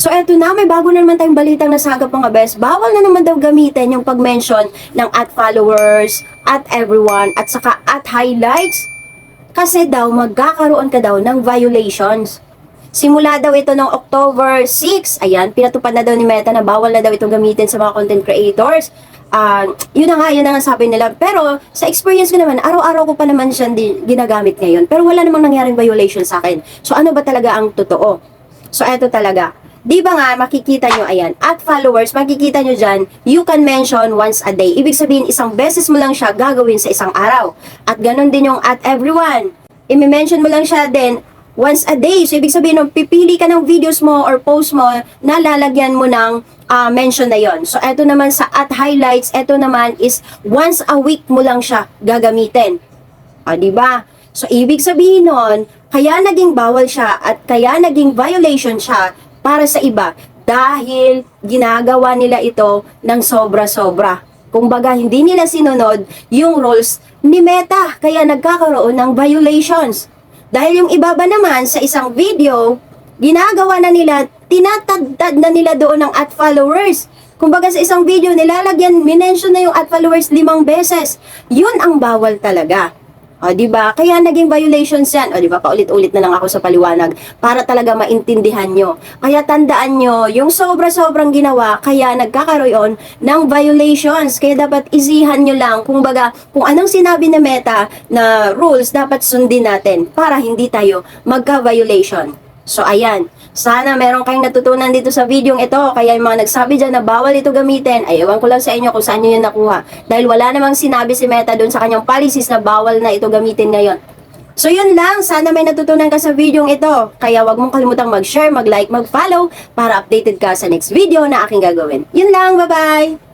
So eto na, may bago na naman tayong balitang nasagap mga best. Bawal na naman daw gamitin yung pag-mention ng @followers, @everyone, at saka @highlights. Kasi daw magkakaroon ka daw ng violations. Simula daw ito ng October 6. Ayan, pinatupad na daw ni Meta na bawal na daw itong gamitin sa mga content creators. Yun na nga sabi nila. Pero sa experience ko naman, araw-araw ko pa naman siya ginagamit ngayon. Pero wala namang nangyaring violation sa akin. So ano ba talaga ang totoo? So eto talaga. Di ba nga, makikita nyo, ayan, @followers, makikita nyo dyan, you can mention once a day. Ibig sabihin, isang beses mo lang siya gagawin sa isang araw. At ganun din yung @everyone. I-mention mo lang siya din once a day. So, ibig sabihin, nung pipili ka ng videos mo or post mo, nalalagyan mo ng mention na yon. So, eto naman sa @highlights, eto naman is once a week mo lang siya gagamitin. Di ba? So, ibig sabihin nun, kaya naging bawal siya at kaya naging violation siya para sa iba dahil ginagawa nila ito ng sobra-sobra. Kumbaga, hindi nila sinunod yung rules ni Meta, kaya nagkakaroon ng violations. Dahil yung iba ba naman sa isang video, ginagawa na nila, tinatagtad na nila doon ng @followers. Kumbaga sa isang video, nilalagyan, minention na yung @followers 5 beses. Yun ang bawal talaga. Di ba? Kaya naging violations yan. Di ba? Paulit-ulit na lang ako sa paliwanag para talaga maintindihan nyo. Kaya tandaan nyo, yung sobra-sobrang ginawa, kaya nagkakaroon ng violations. Kaya dapat isihan nyo lang, kumbaga, kung anong sinabi na Meta na rules, dapat sundin natin para hindi tayo magka-violation. So, ayan. Sana meron kayong natutunan dito sa videong ito. Kaya yung mga nagsabi dyan na bawal ito gamitin, ay ewan ko lang sa inyo kung saan nyo yun nakuha. Dahil wala namang sinabi si Meta doon sa kanyang policies na bawal na ito gamitin ngayon. So yun lang, sana may natutunan ka sa videong ito. Kaya wag mong kalimutang mag-share, mag-like, mag-follow para updated ka sa next video na aking gagawin. Yun lang, bye-bye!